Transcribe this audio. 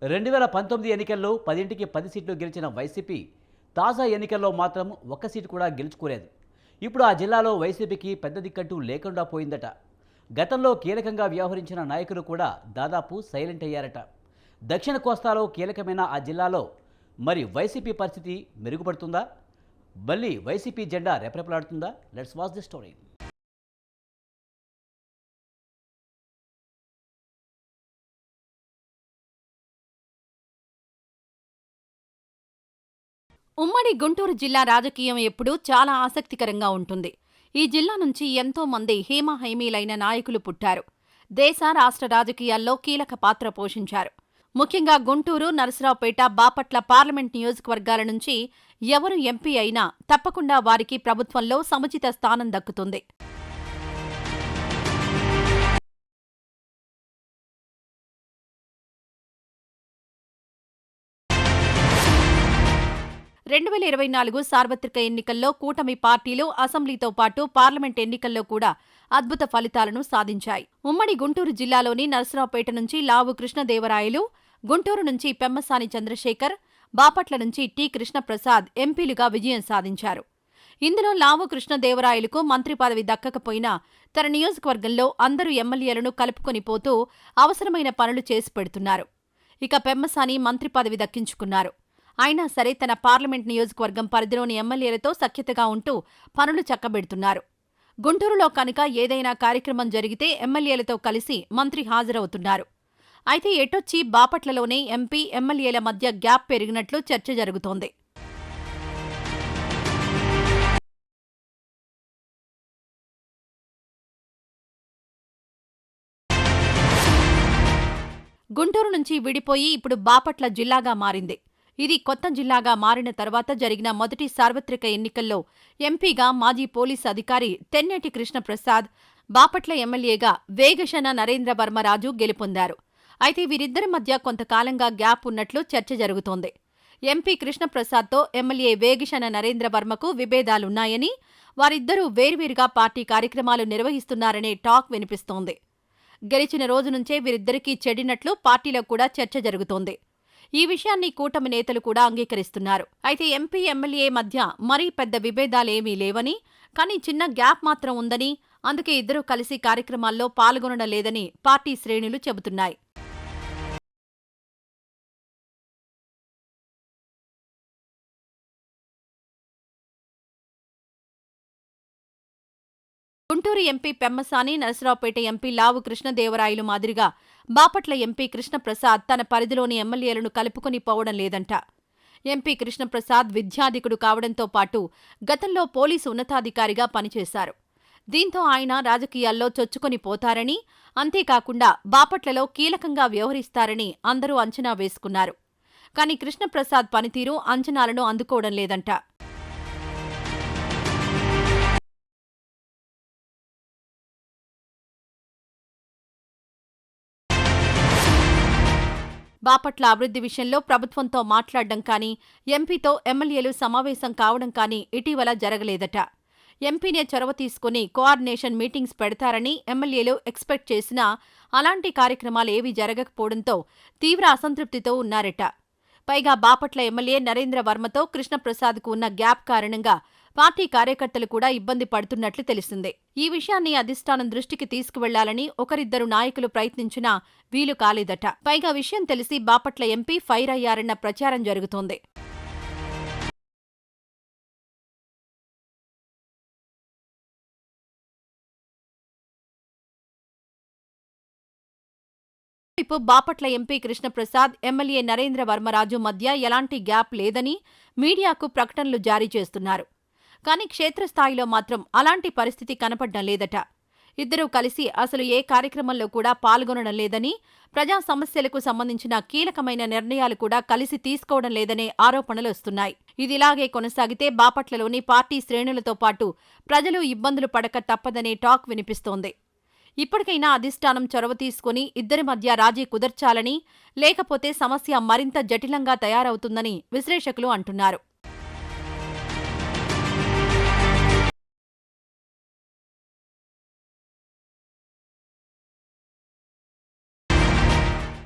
2019 ఎన్నికల్లో 10కి 10 సీట్లు గెలిచిన వైసీపీ తాజా ఎన్నికల్లో మాత్రం ఒక్క సీటు కూడా గెలుచుకోలేదు. ఇప్పుడు ఆ జిల్లాలో వైసీపీకి పెద్ద దిక్కంటూ లేకుండా పోయిందట. గతంలో కీలకంగా వ్యవహరించిన నాయకులు కూడా దాదాపు సైలెంట్ అయ్యారట. దక్షిణ కోస్తాలో కీలకమైన ఆ జిల్లాలో మరి వైసీపీ పరిస్థితి మెరుగుపడుతుందా? మళ్ళీ వైసీపీ జెండా రెపరెపలాడుతుందా? Let's watch the story. ఉమ్మడి గుంటూరు జిల్లా రాజకీయం ఎప్పుడూ చాలా ఆసక్తికరంగా ఉంటుంది. ఈ జిల్లా నుంచి ఎంతో మంది హేమాహేమీలైన నాయకులు పుట్టారు. దేశ రాష్ట్ర రాజకీయాల్లో కీలక పాత్ర పోషించారు. ముఖ్యంగా గుంటూరు, నరసరావుపేట, బాపట్ల పార్లమెంట్ నియోజకవర్గాల నుంచి ఎవరు ఎంపీ అయినా తప్పకుండా వారికి ప్రభుత్వంలో సముచిత స్థానం దక్కుతుంది. 2024 సార్వత్రిక ఎన్నికల్లో కూటమి పార్టీలు అసెంబ్లీతో పాటు పార్లమెంట్ ఎన్నికల్లో కూడా అద్భుత ఫలితాలను సాధించాయి. ఉమ్మడి గుంటూరు జిల్లాలోని నరసరావుపేట నుంచి లావు కృష్ణదేవరాయలు, గుంటూరు నుంచి పెమ్మసాని చంద్రశేఖర్, బాపట్ల నుంచి టి కృష్ణప్రసాద్ ఎంపీలుగా విజయం సాధించారు. ఇందులో లావు కృష్ణదేవరాయలకు మంత్రి పదవి దక్కకపోయినా తన నియోజకవర్గంలో అందరూ ఎమ్మెల్యేలను కలుపుకొని పోతూ అవసరమైన పనులు చేసి పెడుతున్నారు. ఇక పెమ్మసాని మంత్రి పదవి దక్కించుకున్నారు. అయినా సరే తన పార్లమెంట్ నియోజకవర్గం పరిధిలోని ఎమ్మెల్యేలతో సఖ్యతగా ఉంటూ పనులు చక్కబెడుతున్నారు. గుంటూరులో కనుక ఏదైనా కార్యక్రమం జరిగితే ఎమ్మెల్యేలతో కలిసి మంత్రి హాజరవుతున్నారు. అయితే ఎటొచ్చి బాపట్లలోనే ఎంపీ, ఎమ్మెల్యేల మధ్య గ్యాప్ పెరిగినట్లు చర్చ జరుగుతోంది. గుంటూరు నుంచి విడిపోయి ఇప్పుడు బాపట్ల జిల్లాగా మారింది. ఇది కొత్త జిల్లాగా మారిన తర్వాత జరిగిన మొదటి సార్వత్రిక ఎన్నికల్లో ఎంపీగా మాజీ పోలీసు అధికారి తెన్నేటి కృష్ణప్రసాద్, బాపట్ల ఎమ్మెల్యేగా వేగశన నరేంద్రవర్మరాజు గెలుపొందారు. అయితే వీరిద్దరి మధ్య కొంతకాలంగా గ్యాప్ ఉన్నట్లు చర్చ జరుగుతోంది. ఎంపీ కృష్ణప్రసాద్తో ఎమ్మెల్యే వేగశన నరేంద్రవర్మకు విభేదాలున్నాయని, వారిద్దరూ వేర్వేరుగా పార్టీ కార్యక్రమాలు నిర్వహిస్తున్నారనే టాక్ వినిపిస్తోంది. గెలిచిన రోజు నుంచే వీరిద్దరికీ చెడినట్లు పార్టీలో కూడా చర్చ జరుగుతోంది. ఈ విషయాన్ని కూటమి నేతలు కూడా అంగీకరిస్తున్నారు. అయితే ఎంపీ, ఎమ్మెల్యే మధ్య మరీ పెద్ద విభేదాలేమీ లేవని, కానీ చిన్న గ్యాప్ మాత్రం ఉందని, అందుకే ఇద్దరూ కలిసి కార్యక్రమాల్లో పాల్గొనడం లేదని పార్టీ శ్రేణులు చెబుతున్నాయి. గుంటూరు ఎంపీ పెమ్మసాని, నరసరావుపేట ఎంపీ లావు కృష్ణదేవరాయలు మాదిరిగా బాపట్ల ఎంపీ కృష్ణప్రసాద్ తన పరిధిలోని ఎమ్మెల్యేలను కలుపుకొని పోవడం లేదంట. ఎంపీ కృష్ణప్రసాద్ విద్యాధికుడు కావడంతో పాటు గతంలో పోలీసు ఉన్నతాధికారిగా పనిచేశారు. దీంతో ఆయన రాజకీయాల్లో చొచ్చుకొని పోతారని, అంతేకాకుండా బాపట్లలో కీలకంగా వ్యవహరిస్తారని అందరూ అంచనా వేసుకున్నారు. కానీ కృష్ణప్రసాద్ పనితీరు అంచనాలను అందుకోవడం లేదంట. బాపట్ల అభివృద్ధి విషయంలో ప్రభుత్వంతో మాట్లాడడం కానీ, ఎంపీతో ఎమ్మెల్యేలు సమావేశం కావడం కానీ ఇటీవల జరగలేదట. ఎంపీనే చొరవ తీసుకుని కోఆర్డినేషన్ మీటింగ్స్ పెడతారని ఎమ్మెల్యేలు ఎక్స్పెక్ట్ చేసినా అలాంటి కార్యక్రమాలేవీ జరగకపోవడంతో తీవ్ర అసంతృప్తితో ఉన్నారట. పైగా బాపట్ల ఎమ్మెల్యే నరేంద్రవర్మతో కృష్ణప్రసాద్కు ఉన్న గ్యాప్ కారణంగా పార్టీ కార్యకర్తలు కూడా ఇబ్బంది పడుతున్నట్లు తెలిసిందే. ఈ విషయాన్ని అధిష్టానం దృష్టికి తీసుకువెళ్లాలని ఒకరిద్దరు నాయకులు ప్రయత్నించినా వీలు కాలేదట. పైగా విషయం తెలిసి బాపట్ల ఎంపీ ఫైర్ అయ్యారన్న ప్రచారం జరుగుతోంది. ఇప్పుడు బాపట్ల ఎంపీ కృష్ణప్రసాద్, ఎమ్మెల్యే నరేంద్రవర్మరాజు మధ్య ఎలాంటి గ్యాప్ లేదని మీడియాకు ప్రకటనలు జారీ చేస్తున్నారు. కానీ క్షేత్రస్థాయిలో మాత్రం అలాంటి పరిస్థితి కనపడ్డం లేదట. ఇద్దరూ కలిసి అసలు ఏ కార్యక్రమంలో కూడా పాల్గొనడం లేదని, ప్రజా సమస్యలకు సంబంధించిన కీలకమైన నిర్ణయాలు కూడా కలిసి తీసుకోవడం లేదనే ఆరోపణలు వస్తున్నాయి. ఇదిలాగే కొనసాగితే బాపట్లలోని పార్టీ శ్రేణులతో పాటు ప్రజలు ఇబ్బందులు పడక తప్పదనే టాక్ వినిపిస్తోంది. ఇప్పటికైనా అధిష్టానం చొరవ తీసుకుని ఇద్దరి మధ్య రాజీ కుదర్చాలని, లేకపోతే సమస్య మరింత జటిలంగా తయారవుతుందని విశ్లేషకులు అంటున్నారు.